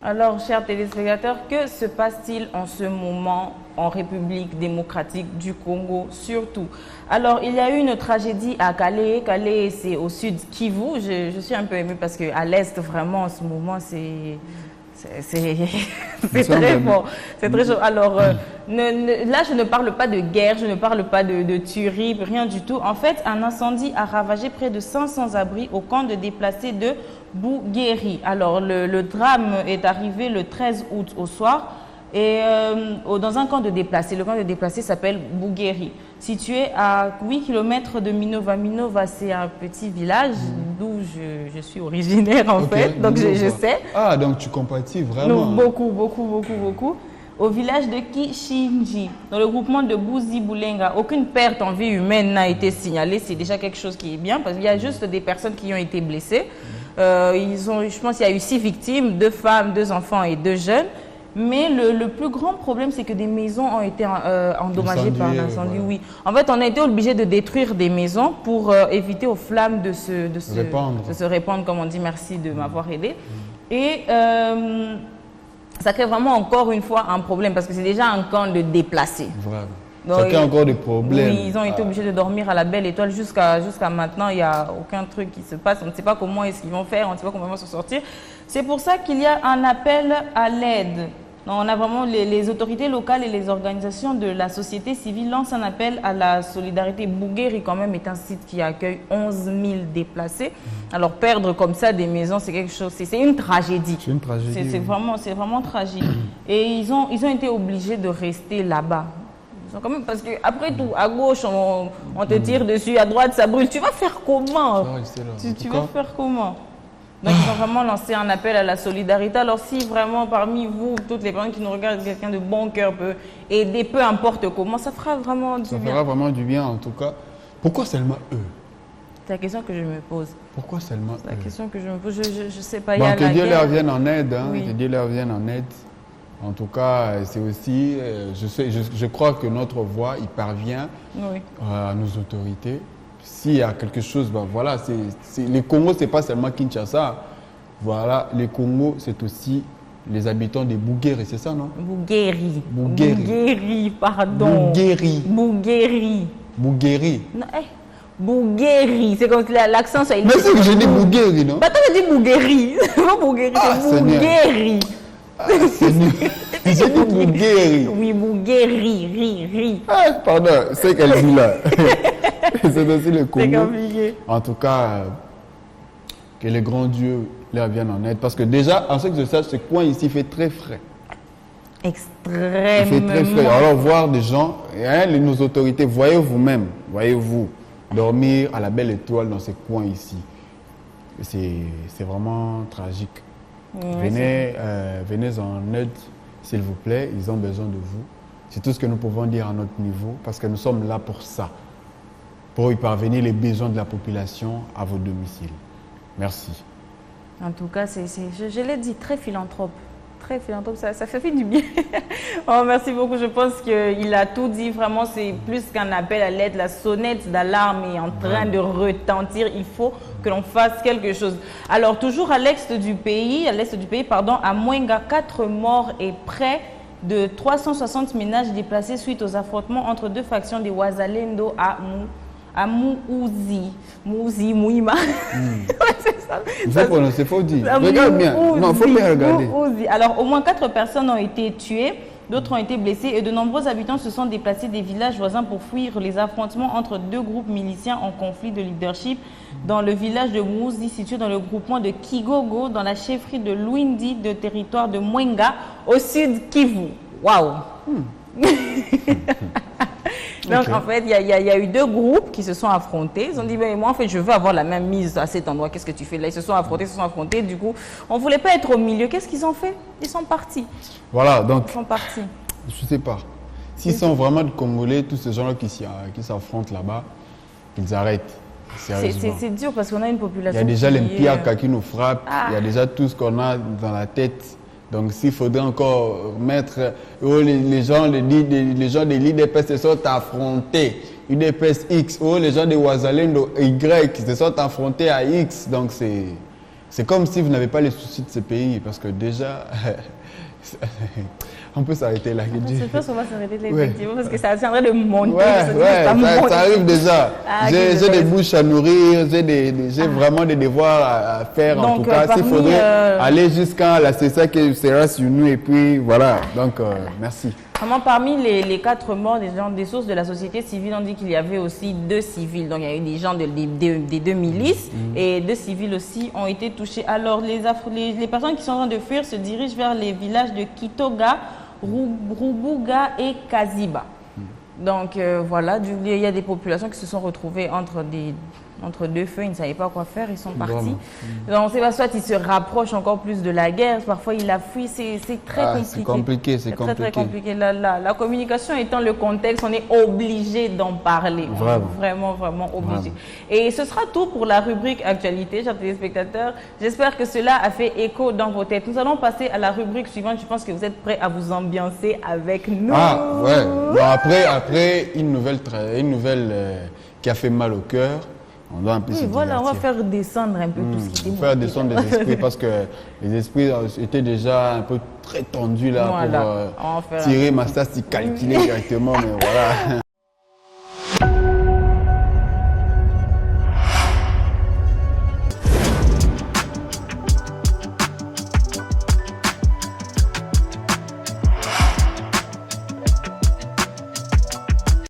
Alors, chers téléspectateurs, que se passe-t-il en ce moment en République démocratique du Congo surtout? Alors, il y a eu une tragédie à Calais. Calais, c'est au sud Kivu. Je suis un peu émue parce qu'à l'est, vraiment, en ce moment, c'est très fort. C'est très chaud. Alors, là, je ne parle pas de guerre, je ne parle pas de tuerie, rien du tout. En fait, un incendie a ravagé près de 500 abris au camp de déplacés de Bouguéri. Alors, le drame est arrivé le 13 août au soir et dans un camp de déplacés. Le camp de déplacés s'appelle Bouguéri, situé à 8 km de Minova. Minova, c'est un petit village d'où je suis originaire en fait, donc je sais. Ah, donc tu compatis vraiment. Beaucoup. Au village de Kishinji, dans le groupement de Bouzi Boulenga, aucune perte en vie humaine n'a été signalée. C'est déjà quelque chose qui est bien parce qu'il y a juste des personnes qui ont été blessées. Je pense qu'il y a eu 6 victimes, 2 femmes, 2 enfants et 2 jeunes. Mais le plus grand problème, c'est que des maisons ont été endommagées par l'incendie. Voilà. Oui. En fait, on a été obligé de détruire des maisons pour éviter aux flammes de se répandre, comme on dit. Merci de m'avoir aidé. Et ça crée vraiment encore une fois un problème parce que c'est déjà un camp de déplacés. Vraiment. Donc, ça crée encore des problèmes. Oui, ils ont été obligés de dormir à la Belle Étoile jusqu'à maintenant. Il n'y a aucun truc qui se passe. On ne sait pas comment est-ce qu'ils vont faire, on ne sait pas comment ils vont se sortir. C'est pour ça qu'il y a un appel à l'aide. On a vraiment les autorités locales et les organisations de la société civile lancent un appel à la solidarité. Bouguéri, quand même, est un site qui accueille 11 000 déplacés. Alors, perdre comme ça des maisons, c'est quelque chose, c'est une tragédie. C'est une tragédie. C'est vraiment tragique. Et ils ont été obligés de rester là-bas. Quand même, parce qu'après tout, à gauche, on te tire dessus, à droite, ça brûle. Tu vas faire comment? Tu vas faire comment? Donc, ils ont vraiment lancé un appel à la solidarité. Alors, si vraiment parmi vous, toutes les personnes qui nous regardent, quelqu'un de bon cœur peut aider, peu importe comment, ça fera vraiment du bien. Ça fera vraiment du bien, en tout cas. Pourquoi seulement eux? C'est la question que je me pose. Pourquoi seulement eux? C'est la question que je me pose. Je ne sais pas. Bon, que Dieu leur vienne en aide. Hein, oui. Que Dieu leur vienne en aide. En tout cas, c'est aussi, je crois que notre voix, il parvient à nos autorités. S'il y a quelque chose, ben voilà, les Congo, ce n'est pas seulement Kinshasa. Voilà, les Congo, c'est aussi les habitants de Bouguéri, c'est ça, non? Bouguéri, pardon. Bouguéri. Non, Bouguéri, c'est comme l'accent soit... Mais c'est que j'ai dit Bouguéri, non? Bah, t'as dit Bouguéri. C'est pas Bouguéri, c'est Bouguéri. C'est nul. J'ai dit Bouguéri. Oui, Bouguéri, Ah, pardon, c'est qu'elle dit là. C'est aussi le Congo. C'est compliqué. En tout cas, que les grands dieux leur viennent en aide. Parce que déjà, en ce que je sache, ce coin ici fait très frais. Extrêmement. Il fait très frais. Alors, voir des gens, nos autorités, voyez vous-même, voyez-vous, dormir à la Belle Étoile dans ces coins ici. C'est vraiment tragique. Venez en aide, s'il vous plaît. Ils ont besoin de vous. C'est tout ce que nous pouvons dire à notre niveau, parce que nous sommes là pour ça, pour y parvenir les besoins de la population à vos domiciles. Merci. En tout cas, je l'ai dit, très philanthrope. Très philanthrope, ça fait du bien. Oh, merci beaucoup. Je pense qu'il a tout dit. Vraiment, c'est plus qu'un appel à l'aide. La sonnette d'alarme est en train de retentir. Il faut que l'on fasse quelque chose. Alors, toujours à l'est du pays, à Mwenga, 4 morts et près de 360 ménages déplacés suite aux affrontements entre 2 factions des Wazalendo à Mouzi, Mouima. C'est ça. Il faut prononcer, il faut dire. Regarde bien. Non, il faut bien regarder. Alors, au moins 4 personnes ont été tuées, d'autres ont été blessées et de nombreux habitants se sont déplacés des villages voisins pour fuir les affrontements entre 2 groupes miliciens en conflit de leadership dans le village de Mouzi, situé dans le groupement de Kigogo, dans la chefferie de Luindi, de territoire de Mwenga, au sud Kivu. Waouh! Donc, en fait, il y a eu 2 groupes qui se sont affrontés. Ils ont dit, moi, en fait, je veux avoir la même mise à cet endroit. Qu'est-ce que tu fais là? Ils se sont affrontés. Du coup, on ne voulait pas être au milieu. Qu'est-ce qu'ils ont fait? Ils sont partis. Voilà, donc. Ils sont partis. Je ne sais pas. S'ils sont vraiment de Congolais, tous ces gens-là qui s'affrontent là-bas, qu'ils arrêtent. C'est dur parce qu'on a une population. Il y a déjà les Mpiaka qui nous frappent. Il y a déjà tout ce qu'on a dans la tête. Donc, s'il faudrait encore mettre les gens de l'IDPS se sont affrontés, UDPS X, les gens de Wazalendo Y se sont affrontés à X. Donc, C'est comme si vous n'avez pas les soucis de ce pays, parce que déjà, on peut s'arrêter là. Je pense qu'on va s'arrêter là, Ouais. effectivement, parce que ça est en train de monter. Ça arrive déjà. Ah, J'ai ok, des bouches à nourrir, j'ai vraiment des devoirs à faire. En Donc, tout cas, s'il parmi, faudrait aller jusqu'à la CSA qui sera sur nous, et puis voilà. Donc, merci. Vraiment, parmi les 4 morts, des sources de la société civile, on dit qu'il y avait aussi 2 civils. Donc, il y a eu des gens des 2 milices et 2 civils aussi ont été touchés. Alors, les personnes qui sont en train de fuir se dirigent vers les villages de Kitoga, Rubuga et Kaziba. Donc, voilà, il y a des populations qui se sont retrouvées entre 2 feux, ils ne savaient pas quoi faire, ils sont partis. Donc, c'est pas soit ils se rapprochent encore plus de la guerre, parfois ils la fuient, c'est très compliqué. C'est compliqué. Très compliqué. La communication étant le contexte, on est obligé d'en parler. Vraiment. Vraiment obligé. Et ce sera tout pour la rubrique actualité, chers téléspectateurs. J'espère que cela a fait écho dans vos têtes. Nous allons passer à la rubrique suivante. Je pense que vous êtes prêts à vous ambiancer avec nous. Ah, ouais. Bon, après une nouvelle qui a fait mal au cœur. On doit un peu se voilà, on va divertir. faire descendre un peu tout ce qui était Faire descendre les esprits parce que les esprits étaient déjà un peu très tendus là Voilà. pour tirer ma stats, calculer directement, mais voilà.